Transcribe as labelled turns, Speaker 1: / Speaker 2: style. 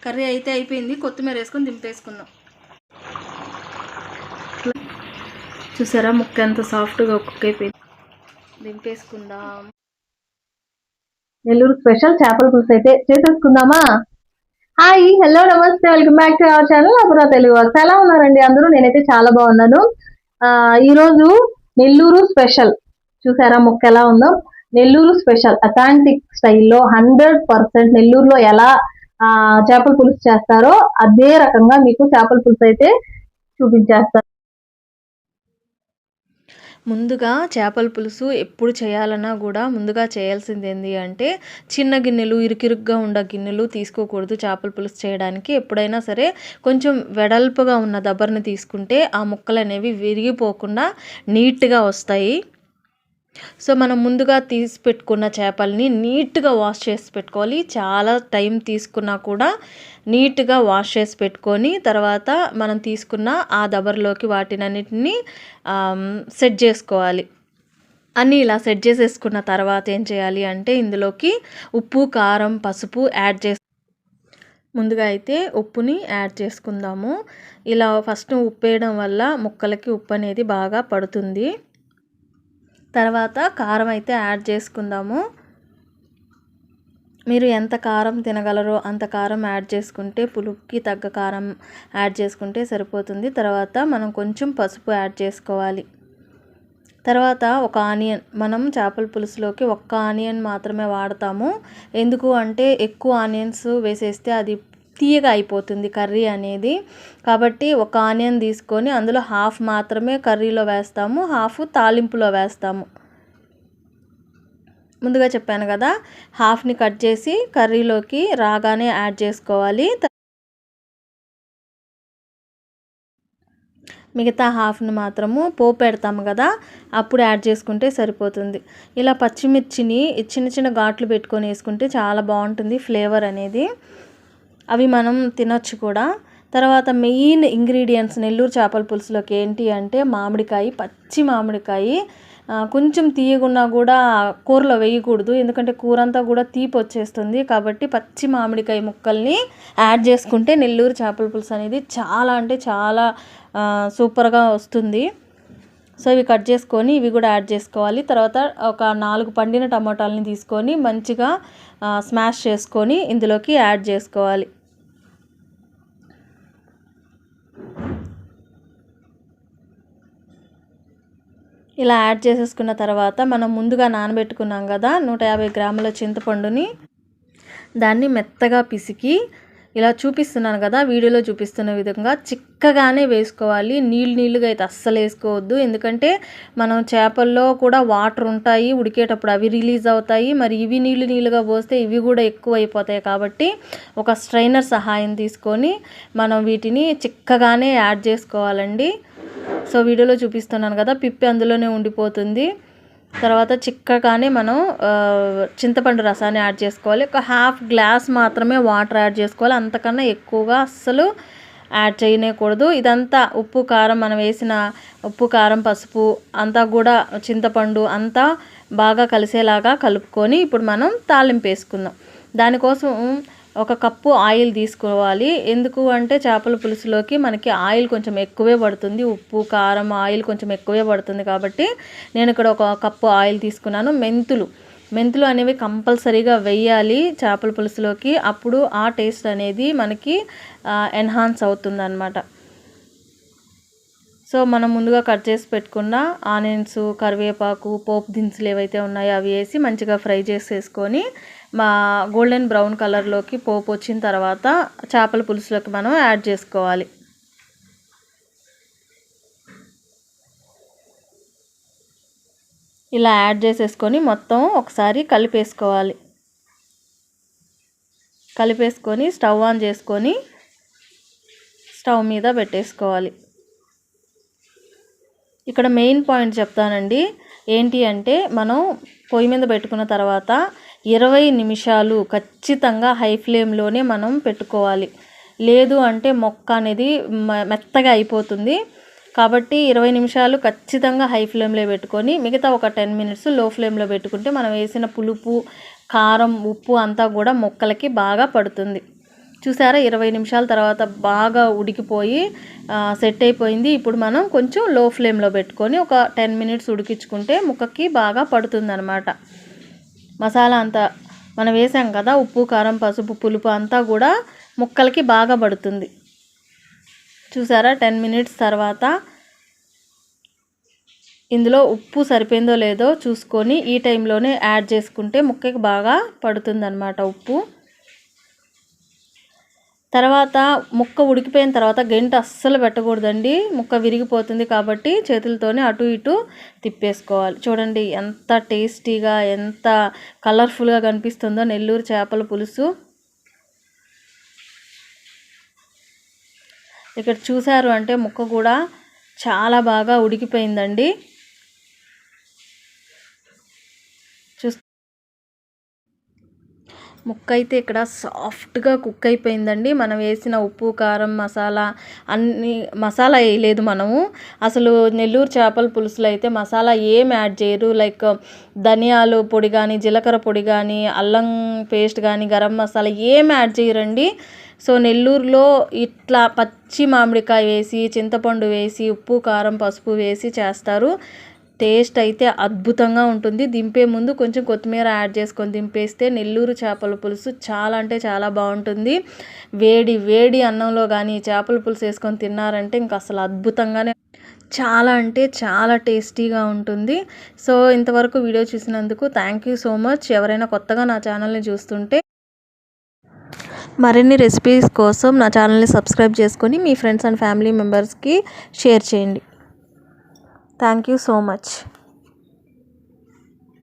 Speaker 1: Curry అయితే అయిపోయింది, కొత్తిమీర వేసుకొని దింపేసుకుందాం. చూసారా ముక్క ఎంత సాఫ్ట్గా కుక్ అయిపోయింది. దింపేసుకుందాం.
Speaker 2: నెల్లూరు స్పెషల్ చేపల పులుసు అయితే చేసేసుకుందామా? హాయ్, హలో, నమస్తే, welcome back to our channel అపురా తెలుగు వర్క్స్. ఎలా ఉన్నారండి అందరూ? నేనైతే చాలా బాగున్నాను. ఈరోజు నెల్లూరు స్పెషల్ చూసారా ముక్క ఎలా ఉందో. నెల్లూరు స్పెషల్ అథాంటిక్ స్టైల్లో 100% నెల్లూరులో ఎలా చేపల పులుసు చేస్తారో అదే రకంగా మీకు చేపల పులుసు అయితే చూపించేస్తారు.
Speaker 1: ముందుగా చేపల పులుసు ఎప్పుడు చేయాలన్నా కూడా ముందుగా చేయాల్సింది ఏంటి అంటే చిన్న గిన్నెలు, ఇరుకిరుగ్గా ఉన్న గిన్నెలు తీసుకోకూడదు. చేపల పులుసు చేయడానికి ఎప్పుడైనా సరే కొంచెం వెడల్పుగా ఉన్న దబ్బర్ని తీసుకుంటే ఆ ముక్కలు అనేవి విరిగిపోకుండా నీట్గా వస్తాయి. సో మనం ముందుగా తీసి పెట్టుకున్న చేపల్ని నీట్గా వాష్ చేసి పెట్టుకోవాలి. చాలా టైం తీసుకున్నా కూడా నీట్గా వాష్ చేసి పెట్టుకొని తర్వాత మనం తీసుకున్న ఆ దబర్లోకి వాటినన్నిటిని సెట్ చేసుకోవాలి. అన్నీ ఇలా సెట్ చేసేసుకున్న తర్వాత ఏం చేయాలి అంటే ఇందులోకి ఉప్పు, కారం, పసుపు యాడ్ చేసి ముందుగా అయితే ఉప్పుని యాడ్ చేసుకుందాము. ఇలా ఫస్ట్ ఉప్పు వేయడం వల్ల ముక్కలకి ఉప్పు అనేది బాగా పడుతుంది. తర్వాత కారం అయితే యాడ్ చేసుకుందాము. మీరు ఎంత కారం తినగలరో అంత కారం యాడ్ చేసుకుంటే, పులుపుకి తగ్గ కారం యాడ్ చేసుకుంటే సరిపోతుంది. తర్వాత మనం కొంచెం పసుపు యాడ్ చేసుకోవాలి. తర్వాత ఒక ఆనియన్, మనం చేపల పులుసులోకి ఒక్క ఆనియన్ మాత్రమే వాడతాము. ఎందుకు అంటే ఎక్కువ ఆనియన్స్ వేసేస్తే అది తీయగా అయిపోతుంది కర్రీ అనేది. కాబట్టి ఒక ఆనియన్ తీసుకొని అందులో హాఫ్ మాత్రమే కర్రీలో వేస్తాము, హాఫ్ తాలింపులో వేస్తాము. ముందుగా చెప్పాను కదా, హాఫ్ని కట్ చేసి కర్రీలోకి రాగానే యాడ్ చేసుకోవాలి. మిగతా హాఫ్ని మాత్రము పోపు పెడతాము కదా, అప్పుడు యాడ్ చేసుకుంటే సరిపోతుంది. ఇలా పచ్చిమిర్చిని చిన్న చిన్న ఘాట్లు పెట్టుకొని వేసుకుంటే చాలా బాగుంటుంది ఫ్లేవర్ అనేది. అవి మనం తినొచ్చు కూడా. తర్వాత మెయిన్ ఇంగ్రీడియంట్స్ నెల్లూరు చేపల పులుసులోకి ఏంటి అంటే మామిడికాయ, పచ్చి మామిడికాయ. కొంచెం తీయగున్నా కూడా కూరలో వేయకూడదు, ఎందుకంటే కూర అంతా కూడా తీపి వచ్చేస్తుంది. కాబట్టి పచ్చి మామిడికాయ ముక్కల్ని యాడ్ చేసుకుంటే నెల్లూరు చేపల పులుసు అనేది చాలా అంటే చాలా సూపర్గా వస్తుంది. సో ఇవి కట్ చేసుకొని ఇవి కూడా యాడ్ చేసుకోవాలి. తర్వాత ఒక 4 పండిన టమాటాలని తీసుకొని మంచిగా స్మాష్ చేసుకొని ఇందులోకి యాడ్ చేసుకోవాలి. ఇలా యాడ్ చేసేసుకున్న తర్వాత మనం ముందుగా నానబెట్టుకున్నాం కదా 150 గ్రాముల చింతపండుని, దాన్ని మెత్తగా పిసికి ఇలా చూపిస్తున్నాను కదా వీడియోలో చూపిస్తున్న విధంగా చిక్కగానే వేసుకోవాలి. నీళ్ళుగా అయితే అస్సలు వేసుకోవద్దు, ఎందుకంటే మనం చేపల్లో కూడా వాటర్ ఉంటాయి, ఉడికేటప్పుడు అవి రిలీజ్ అవుతాయి. మరి ఇవి నీళ్ళుగా పోస్తే ఇవి కూడా ఎక్కువ అయిపోతాయి. కాబట్టి ఒక స్ట్రైనర్ సహాయం తీసుకొని మనం వీటిని చిక్కగానే యాడ్ చేసుకోవాలండి. సో వీడియోలో చూపిస్తున్నాను కదా, పిప్పి అందులోనే ఉండిపోతుంది. తర్వాత చిక్కగానే మనం చింతపండు రసాన్ని యాడ్ చేసుకోవాలి. ఒక హాఫ్ గ్లాస్ మాత్రమే వాటర్ యాడ్ చేసుకోవాలి, అంతకన్నా ఎక్కువగా అస్సలు యాడ్ చేయకూడదు. ఇదంతా ఉప్పు, కారం, మనం వేసిన ఉప్పు, కారం, పసుపు అంతా కూడా చింతపండు అంతా బాగా కలిసేలాగా కలుపుకొని ఇప్పుడు మనం తాలింపు వేసుకుందాం. దానికోసం ఒక కప్పు ఆయిల్ తీసుకోవాలి. ఎందుకు అంటే చేపల పులుసులోకి మనకి ఆయిల్ కొంచెం ఎక్కువే పడుతుంది, ఉప్పు, కారం, ఆయిల్ కొంచెం ఎక్కువే పడుతుంది. కాబట్టి నేను ఇక్కడ ఒక కప్పు ఆయిల్ తీసుకున్నాను. మెంతులు అనేవి కంపల్సరీగా వేయాలి చేపల పులుసులోకి, అప్పుడు ఆ టేస్ట్ అనేది మనకి ఎన్హాన్స్ అవుతుందన్నమాట. సో మనం ముందుగా కట్ చేసి పెట్టుకున్న ఆనియన్స్, కరివేపాకు, పోపు దినుసులు ఏవైతే ఉన్నాయో అవి వేసి మంచిగా ఫ్రై చేసేసుకొని గోల్డెన్ బ్రౌన్ కలర్లోకి పోపు వచ్చిన తర్వాత చేపల పులుసులోకి మనం యాడ్ చేసుకోవాలి. ఇలా యాడ్ చేసేసుకొని మొత్తం ఒకసారి కలిపేసుకొని స్టవ్ ఆన్ చేసుకొని స్టవ్ మీద పెట్టేసుకోవాలి. ఇక్కడ మెయిన్ పాయింట్ చెప్తానండి. ఏంటి అంటే మనం పొయ్యి మీద పెట్టుకున్న తర్వాత 20 నిమిషాలు ఖచ్చితంగా హై ఫ్లేమ్లోనే మనం పెట్టుకోవాలి. లేదు అంటే మొక్క అనేది మెత్తగా అయిపోతుంది. కాబట్టి 20 నిమిషాలు ఖచ్చితంగా హై ఫ్లేమ్లో పెట్టుకొని మిగతా ఒక 10 మినిట్స్ లో ఫ్లేమ్లో పెట్టుకుంటే మనం వేసిన పులుపు, కారం, ఉప్పు అంతా కూడా మొక్కలకి బాగా పడుతుంది. చూసారా 20 నిమిషాల తర్వాత బాగా ఉడికిపోయి సెట్ అయిపోయింది. ఇప్పుడు మనం కొంచెం లో ఫ్లేమ్లో పెట్టుకొని ఒక 10 మినిట్స్ ఉడికించుకుంటే ముక్కకి బాగా పడుతుందన్నమాట. మసాలా అంతా మనం వేసాం కదా, ఉప్పు కారం పసుపు పులుపు అంతా కూడా ముక్కలకి బాగా పడుతుంది. చూసారా 10 మినిట్స్ తర్వాత ఇందులో ఉప్పు సరిపోయిందో లేదో చూసుకొని ఈ టైంలోనే యాడ్ చేసుకుంటే ముక్కకి బాగా పడుతుందన్నమాట ఉప్పు. తర్వాత ముక్క ఉడికిపోయిన తర్వాత గంట అస్సలు పెట్టకూడదండి, ముక్క విరిగిపోతుంది. కాబట్టి చేతులతోనే అటు ఇటు తిప్పేసుకోవాలి. చూడండి ఎంత టేస్టీగా ఎంత కలర్ఫుల్గా కనిపిస్తుందో నెల్లూరు చేపల పులుసు. ఇక్కడ చూసారు అంటే ముక్క కూడా చాలా బాగా ఉడికిపోయిందండి. ముక్క అయితే ఇక్కడ సాఫ్ట్గా కుక్ అయిపోయిందండి. మనం వేసిన ఉప్పు కారం మసాలా మసాలా వేయలేదు మనము. అసలు నెల్లూరు చేపల పులుసులో అయితే మసాలా ఏం యాడ్ చేయరు. లైక్ ధనియాలు పొడి కానీ జీలకర్ర పొడి కానీ అల్లం పేస్ట్ కానీ గరం మసాలా ఏం యాడ్ చేయరండి. సో నెల్లూరులో ఇట్లా పచ్చి మామిడికాయ వేసి చింతపండు వేసి ఉప్పు కారం పసుపు వేసి చేస్తారు. టేస్ట్ అయితే అద్భుతంగా ఉంటుంది. దింపే ముందు కొంచెం కొత్తిమీర యాడ్ చేసుకొని దింపేస్తే నెల్లూరు చేపల పులుసు చాలా అంటే చాలా బాగుంటుంది. వేడి వేడి అన్నంలో కానీ చేపల పులుసు వేసుకొని తిన్నారంటే ఇంకా అసలు అద్భుతంగానే చాలా అంటే చాలా టేస్టీగా ఉంటుంది. సో ఇంతవరకు వీడియో చూసినందుకు థ్యాంక్ యూ సో మచ్. ఎవరైనా కొత్తగా నా ఛానల్ని చూస్తుంటే మరిన్ని రెసిపీస్ కోసం నా ఛానల్ని సబ్స్క్రైబ్ చేసుకొని మీ ఫ్రెండ్స్ అండ్ ఫ్యామిలీ మెంబర్స్కి షేర్ చేయండి. Thank you so much.